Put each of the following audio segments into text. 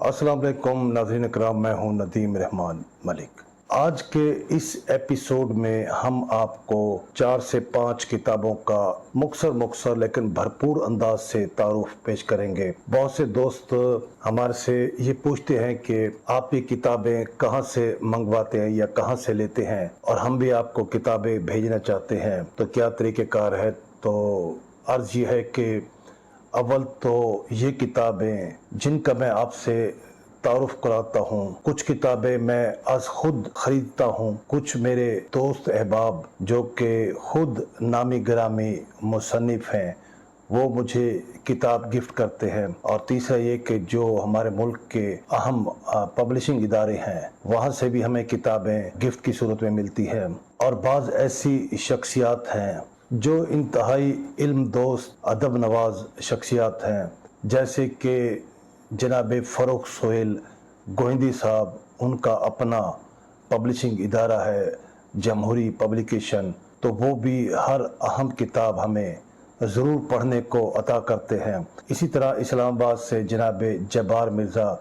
अस्सलाम वालेकुम नाज़रीन इकराम, मैं हूं नदीम रहमान मलिक। आज के इस एपिसोड में हम आपको 4 से 5 किताबों का मुख्तसर लेकिन भरपूर अंदाज से तारुफ पेश करेंगे। बहुत से दोस्त हमारे से ये पूछते हैं कि आप ये किताबें कहाँ से मंगवाते हैं या कहाँ से लेते हैं, और हम भी आपको किताबें भेजना चाहते हैं, तो क्या तरीक़ेकार है। तो अर्ज़ ये है कि अव्वल तो ये किताबें जिनका मैं आपसे तारुफ कराता हूँ, कुछ किताबें मैं आज खुद ख़रीदता हूँ, कुछ मेरे दोस्त अहबाब जो कि खुद नामी गिरामी मुसन्निफ़ हैं वो मुझे किताब गिफ्ट करते हैं। और तीसरा ये कि जो हमारे मुल्क के अहम पब्लिशिंग इदारे हैं वहाँ से भी हमें किताबें गिफ्ट की सूरत में मिलती हैं। और बाज़ ऐसी शख्सियात हैं जो इंतहाई इल्म दोस्त अदब नवाज शख्सियात हैं, जैसे कि जनाब फ़ारूक सोहेल गोहिंदी साहब। उनका अपना पब्लिशिंग इदारा है जमहूरी पब्लिकेशन, तो वो भी हर अहम किताब हमें ज़रूर पढ़ने को अता करते हैं। इसी तरह इस्लामाबाद से जनाब जब्बार मिर्ज़ा,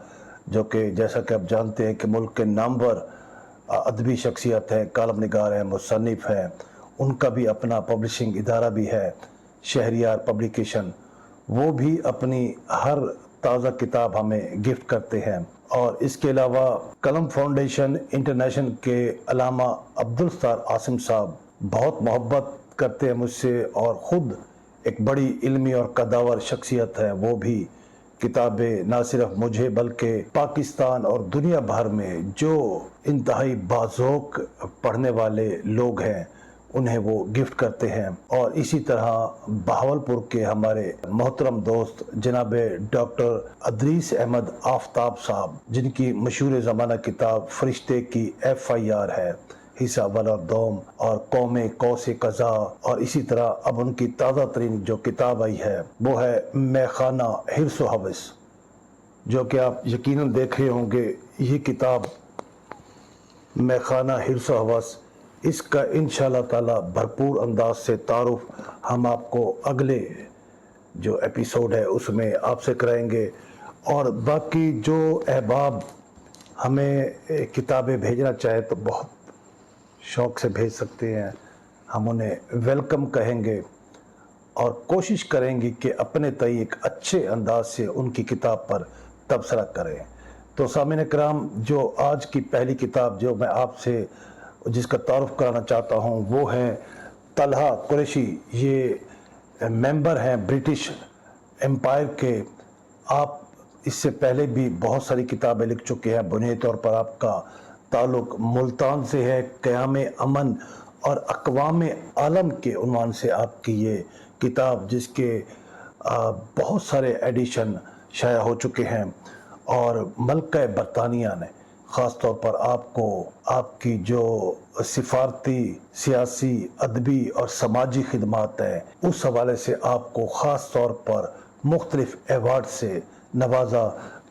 जो कि जैसा कि आप जानते हैं कि मुल्क के नामवर अदबी शख्सियत है, कालम निगार है, मुसन्निफ़ हैं, उनका भी अपना पब्लिशिंग इदारा भी है शहरियार पब्लिकेशन। वो भी अपनी हर ताज़ा किताब हमें गिफ्ट करते हैं। और इसके अलावा कलम फाउंडेशन इंटरनेशनल के अलामा अब्दुल सत्तार आसिम साहब बहुत मोहब्बत करते हैं मुझसे, और ख़ुद एक बड़ी इल्मी और कदावर शख्सियत है। वो भी किताबें ना सिर्फ मुझे बल्कि पाकिस्तान और दुनिया भर में जो इंतहाई बाज़ौक़ पढ़ने वाले लोग हैं उन्हें वो गिफ्ट करते हैं। और इसी तरह बहावलपुर के हमारे मोहतरम दोस्त जनाब डॉक्टर अदरीस अहमद आफ्ताब साहब, जिनकी मशहूर ज़माना किताब फरिश्ते की FIR है, हिस्सा अव्वल और दोम, और कौमे कौसे कज़ा, और इसी तरह अब उनकी ताज़ा तरीन जो किताब आई है वो है मैखाना हिर्स व हवस, जो कि आप यकीनन देख रहे होंगे। ये किताब मैखाना हिर्स व हवस, इसका इंशाअल्लाह ताला भरपूर अंदाज से तारुफ हम आपको अगले जो एपिसोड है उसमें आपसे कराएंगे। और बाकी जो अहबाब हमें किताबें भेजना चाहे तो बहुत शौक़ से भेज सकते हैं, हम उन्हें वेलकम कहेंगे और कोशिश करेंगे कि अपने तय एक अच्छे अंदाज से उनकी किताब पर तबसरा करें। तो सामीन कराम, जो आज की पहली किताब जो मैं आपसे जिसका तारुफ कराना चाहता हूँ वो है तलहा कुरैशी। ये मेंबर हैं ब्रिटिश एम्पायर के। आप इससे पहले भी बहुत सारी किताबें लिख चुके हैं। बुनियादी तौर पर आपका ताल्लुक़ मुल्तान से है। क़याम अमन और अक़वाम आलम के उन्वान से आपकी ये किताब, जिसके बहुत सारे एडिशन शाया हो चुके हैं, और मल्का बरतानिया ने ख़ास तौर पर आपको आपकी जो सिफारती, सियासी, अदबी और समाजी खिदमात है उस हवाले से आपको ख़ास तौर पर मुख्तलिफ़ अवार्ड से नवाजा।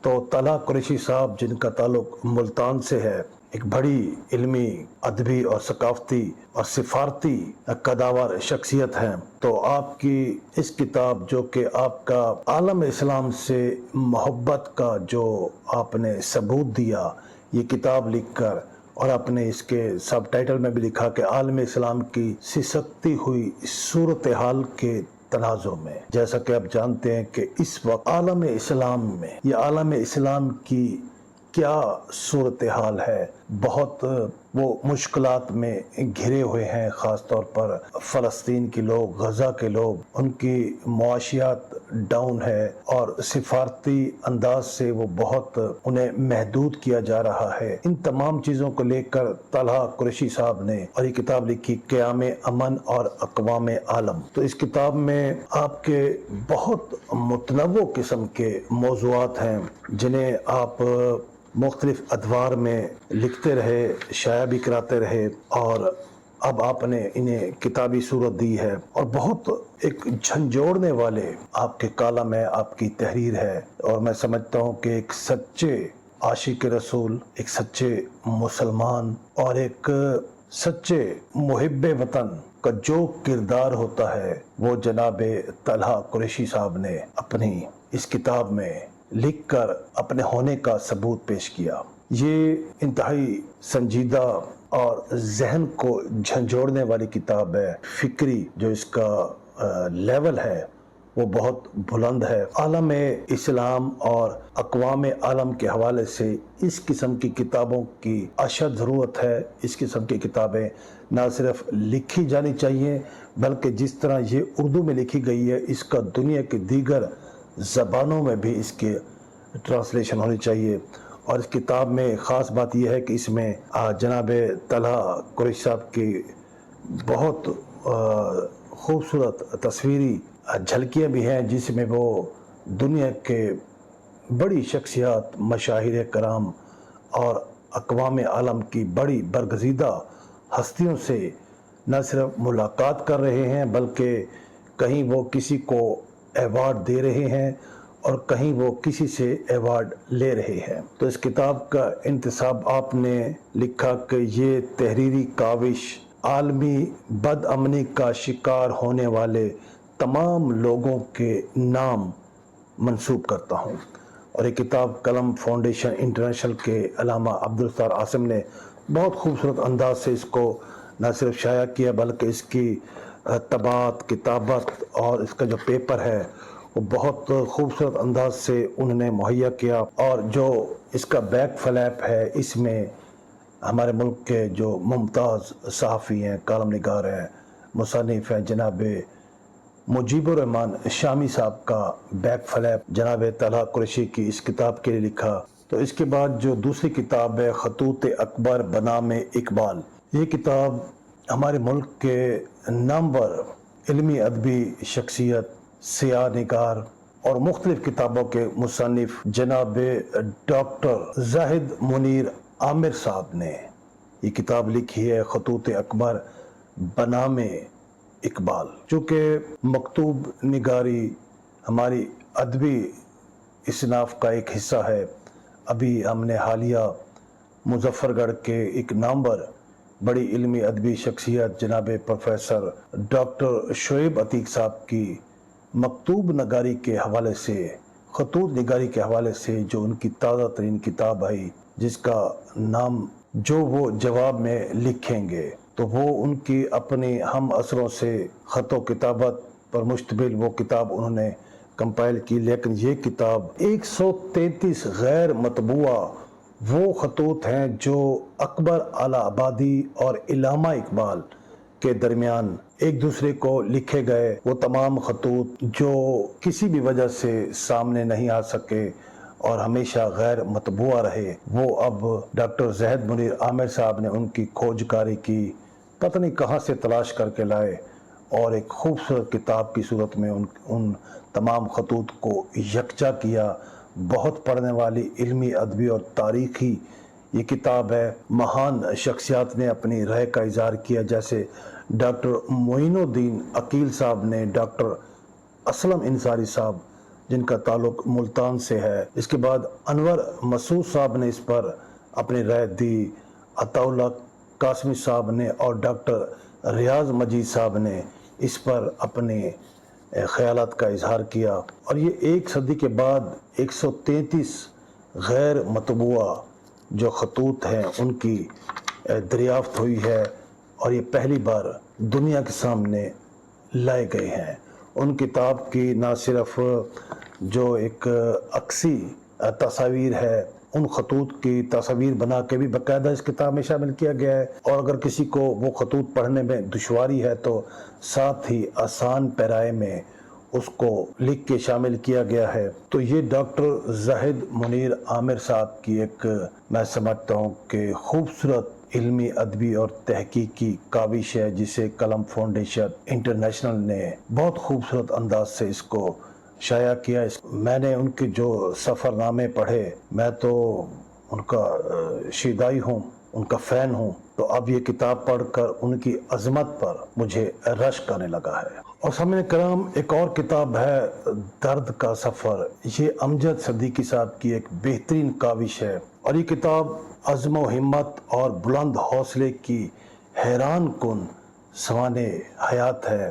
तो तलहा कुरैशी साहब, जिनका ताल्लुक़ मुल्तान से है, एक बड़ी इल्मी, अदबी और सकाफ़ती और सिफारती कदावर शख्सियत हैं। तो आपकी इस किताब, जो कि आपका आलम इस्लाम से मोहब्बत का जो आपने सबूत दिया ये किताब लिखकर, और आपने इसके सब टाइटल में भी लिखा कि आलम इस्लाम की सिसकती हुई सूरत हाल के तनाज़ुर में, जैसा कि आप जानते हैं कि इस वक्त आलम इस्लाम में या आलम इस्लाम की क्या सूरत हाल है। बहुत वो मुश्किलात में घिरे हुए हैं, ख़ास तौर पर फ़लस्तीन के लोग, गज़ा के लोग, उनकी मुआशियात डाउन है और सिफारती अंदाज से वो बहुत उन्हें महदूद किया जा रहा है। इन तमाम चीज़ों को लेकर तलहा कुरैशी साहब ने और ये किताब लिखी क़याम अमन और अक़वाम आलम। तो इस किताब में आपके बहुत मुतनव्वो किस्म के मौज़ूआत हैं जिन्हें आप मुख्तलिफ़ अदवार में लिखते रहे, शाया भी कराते रहे, और अब आपने इन्हें किताबी सूरत दी है। और बहुत एक झंझोड़ने वाले आपके कालम है, आपकी तहरीर है, और मैं समझता हूँ कि एक सच्चे आशिक रसूल, एक सच्चे मुसलमान और एक सच्चे मुहिब्बे वतन का जो किरदार होता है वो जनाब तलहा कुरैशी साहब ने अपनी इस किताब में لکھ کر اپنے ہونے کا ثبوت پیش کیا۔ یہ انتہائی سنجیدہ اور ذہن کو جھنجھوڑنے والی کتاب ہے۔ فکری جو اس کا لیول ہے وہ بہت بلند ہے۔ عالم اسلام اور اقوام عالم کے حوالے سے اس قسم کی کتابوں کی اشد ضرورت ہے۔ اس قسم کی کتابیں نہ صرف لکھی جانی چاہیے بلکہ جس طرح یہ اردو میں لکھی گئی ہے اس کا دنیا کی دیگر زبانوں میں بھی اس کی ٹرانسلیشن ہونی چاہیے۔ اور اس کتاب میں خاص بات یہ ہے کہ اس میں جناب طلحہ قریشی صاحب کی بہت خوبصورت تصویری جھلکیاں بھی ہیں جس میں وہ دنیا کے بڑی شخصیات، مشاہیر کرام اور اقوام عالم کی بڑی برگزیدہ ہستیوں سے نہ صرف ملاقات کر رہے ہیں بلکہ کہیں وہ کسی کو ایوارڈ دے رہے ہیں اور کہیں وہ کسی سے ایوارڈ لے رہے ہیں۔ تو اس کتاب کا انتصاب آپ نے لکھا کہ یہ تحریری کاوش عالمی بد امنی کا شکار ہونے والے تمام لوگوں کے نام منسوب کرتا ہوں۔ اور یہ کتاب قلم فاؤنڈیشن انٹرنیشنل کے علامہ عبدالستار عاصم نے بہت خوبصورت انداز سے اس کو نہ صرف شائع کیا بلکہ اس کی طباعت، کتابت اور اس کا جو پیپر ہے وہ بہت خوبصورت انداز سے انہوں نے مہیا کیا۔ اور جو اس کا بیک فلیپ ہے اس میں ہمارے ملک کے جو ممتاز صحافی ہیں، کالم نگار ہیں، مصنف ہیں، جناب مجیب الرحمن شامی صاحب کا بیک فلیپ جناب طلحہ قریشی کی اس کتاب کے لیے لکھا۔ تو اس کے بعد جو دوسری کتاب ہے خطوط اکبر بنام اقبال، یہ کتاب ہمارے ملک کے نامور علمی ادبی شخصیت، سیاہ نگار اور مختلف کتابوں کے مصنف جناب ڈاکٹر زاہد منیر عامر صاحب نے یہ کتاب لکھی ہے، خطوط اکبر بنام اقبال۔ چونکہ مکتوب نگاری ہماری ادبی اصناف کا ایک حصہ ہے، ابھی ہم نے حالیہ مظفر گڑھ کے ایک نامور بڑی علمی ادبی شخصیت جناب پروفیسر ڈاکٹر شعیب عتیق صاحب کی مکتوب نگاری کے حوالے سے، خطوط نگاری کے حوالے سے جو ان کی تازہ ترین کتاب آئی جس کا نام جو وہ جواب میں لکھیں گے، تو وہ ان کی اپنی ہم عصروں سے خط و کتابت پر مشتمل وہ کتاب انہوں نے کمپائل کی، لیکن یہ کتاب 133 غیر مطبوعہ وہ خطوط ہیں جو اکبر اعلی آبادی اور علامہ اقبال کے درمیان ایک دوسرے کو لکھے گئے، وہ تمام خطوط جو کسی بھی وجہ سے سامنے نہیں آ سکے اور ہمیشہ غیر مطبوعہ رہے، وہ اب ڈاکٹر زاہد منیر عامر صاحب نے ان کی کھوج کاری کی، پتہ نہیں کہاں سے تلاش کر کے لائے اور ایک خوبصورت کتاب کی صورت میں ان تمام خطوط کو یکجا کیا۔ بہت پڑھنے والی علمی ادبی اور تاریخی یہ کتاب ہے۔ مہان شخصیات نے اپنی رائے کا اظہار کیا، جیسے ڈاکٹر معین الدین عقیل صاحب نے، ڈاکٹر اسلم انصاری صاحب جن کا تعلق ملتان سے ہے، اس کے بعد انور مسعود صاحب نے اس پر اپنی رائے دی، عطا اللہ قاسمی صاحب نے اور ڈاکٹر ریاض مجید صاحب نے اس پر اپنے خیالات کا اظہار کیا۔ اور یہ ایک صدی کے بعد 133 غیر مطبوعہ جو خطوط ہیں ان کی دریافت ہوئی ہے اور یہ پہلی بار دنیا کے سامنے لائے گئے ہیں۔ ان کتاب کی نہ صرف جو ایک عکسی تصاویر ہے، ان خطوط کی تصاویر بنا کے بھی باقاعدہ اس کتاب میں شامل کیا گیا ہے، اور اگر کسی کو وہ خطوط پڑھنے میں دشواری ہے تو ساتھ ہی آسان پیرائے میں اس کو لکھ کے شامل کیا گیا ہے۔ تو یہ ڈاکٹر زاہد منیر عامر صاحب کی ایک میں سمجھتا ہوں کہ خوبصورت علمی ادبی اور تحقیقی کاوش ہے جسے قلم فاؤنڈیشن انٹرنیشنل نے بہت خوبصورت انداز سے اس کو شائع کیا۔ میں نے ان کے جو سفر نامے پڑھے، میں تو ان کا شیدائی ہوں، ان کا فین ہوں، تو اب یہ کتاب پڑھ کر ان کی عظمت پر مجھے رشک آنے لگا ہے۔ اور سامعین کرام، ایک اور کتاب ہے درد کا سفر، یہ امجد صدیقی صاحب کی ایک بہترین کاوش ہے، اور یہ کتاب عزم و ہمت اور بلند حوصلے کی حیران کن سوانح حیات ہے۔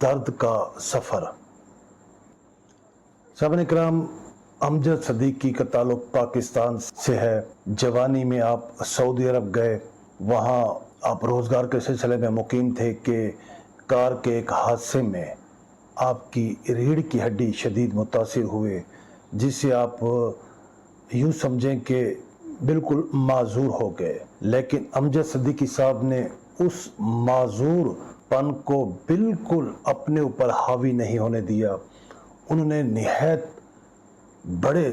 درد کا سفر۔ سامعین کرام، अमजद सदीकी का ताल्लुक पाकिस्तान से है। जवानी में आप सऊदी अरब गए, वहाँ आप रोज़गार के सिलसिले में मुकीम थे कि कार के एक हादसे में आपकी रीढ़ की हड्डी शदीद मुतासिर हुए, जिससे आप यूँ समझें कि बिल्कुल माजूर हो गए। लेकिन अमजद सदीकी साहब ने उस माजूर पन को बिल्कुल अपने ऊपर हावी नहीं होने दिया। उन्होंने निहायत बड़े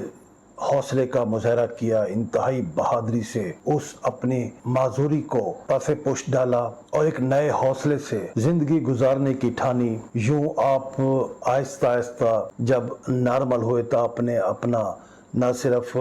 हौसले का मुजाहरा किया, इंतहाई बहादुरी से उस अपनी माजूरी को पसे पुश डाला और एक नए हौसले से जिंदगी गुजारने की ठानी। यूं आप आहिस्ता आहिस्ता जब नॉर्मल हुए तो आपने अपना न सिर्फ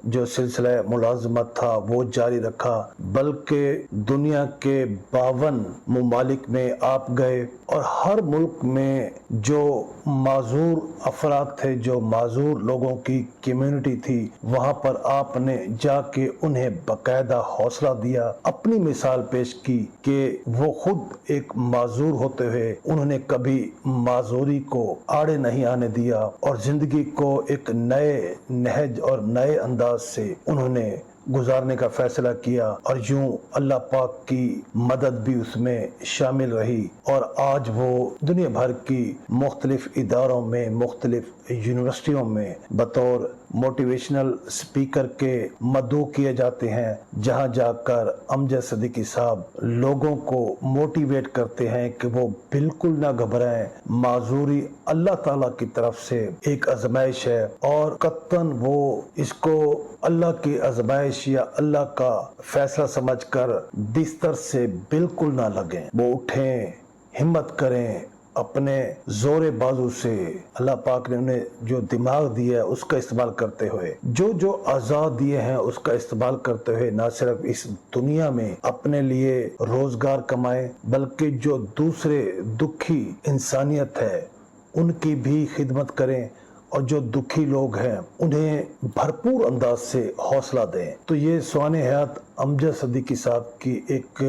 जो सिलसिला मुलाजमत था वो जारी रखा, बल्कि दुनिया के 52 ममालिक में आप गए और हर मुल्क में जो माजूर अफराद थे, जो माजूर लोगों की कम्युनिटी थी, वहाँ पर आपने जाके उन्हें बाकायदा हौसला दिया, अपनी मिसाल पेश की कि वो खुद एक माजूर होते हुए उन्होंने कभी माजूरी को आड़े नहीं आने दिया और जिंदगी को एक नए नहज और नए अंदाज से उन्होंने गुजारने का फैसला किया और यूं अल्लाह पाक की मदद भी उसमें शामिल रही और आज वो दुनिया भर की मुख्तलिफ इदारों में, मुख्तलिफ यूनिवर्सिटियों में बतौर मोटिवेशनल स्पीकर के मदऊ किए जाते हैं, जहां जाकर अमजद सदीकी साहब लोगों को मोटिवेट करते हैं कि वो बिल्कुल ना घबराएं। माजूरी अल्लाह ताला की तरफ से एक आजमाइश है और कत्तन वो इसको अल्लाह की आजमाइश या अल्लाह का फैसला समझकर बिस्तर से बिल्कुल ना लगें। वो उठें, हिम्मत करें, अपने जोरे बाजू से अल्लाह पाक ने उन्हें जो दिमाग दिया है उसका इस्तेमाल करते हुए, जो आज़ाद दिए हैं उसका इस्तेमाल करते हुए न सिर्फ इस दुनिया में अपने लिए रोजगार कमाएं, बल्कि जो दूसरे दुखी इंसानियत है उनकी भी खिदमत करें और जो दुखी लोग हैं उन्हें भरपूर अंदाज से हौसला दें। तो ये सुहाने हयात अमजद सदीकी साहब की एक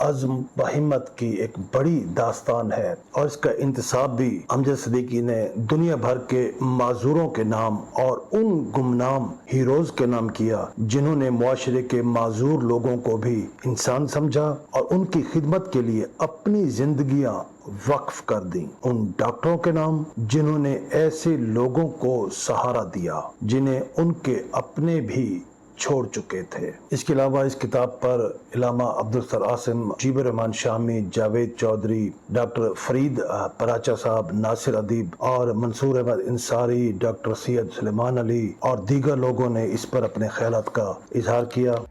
अज़्म व हिम्मत की एक बड़ी दास्तान है और इसका इंतसाब भी अमजद सदीकी ने दुनिया भर के माजूरों के नाम और उन गुमनाम हीरोज के नाम किया जिन्होंने मुआशरे के माजूर लोगों को भी इंसान समझा और उनकी खिदमत के लिए अपनी जिंदगियां वक्फ कर दी। उन डॉक्टरों के नाम जिन्होंने ऐसे लोगों को सहारा दिया जिन्हें उनके अपने भी छोड़ चुके थे। इसके अलावा इस किताब पर इलामा अब्दुल सर आसिम, मुजीबुर रहमान शामी, जावेद चौधरी, डॉक्टर फरीद पराचा साहब, नासिर अदीब और मंसूर अहमद इंसारी, डॉक्टर सैयद सुलेमान अली और दीगर लोगों ने इस पर अपने ख्यालात का इजहार किया।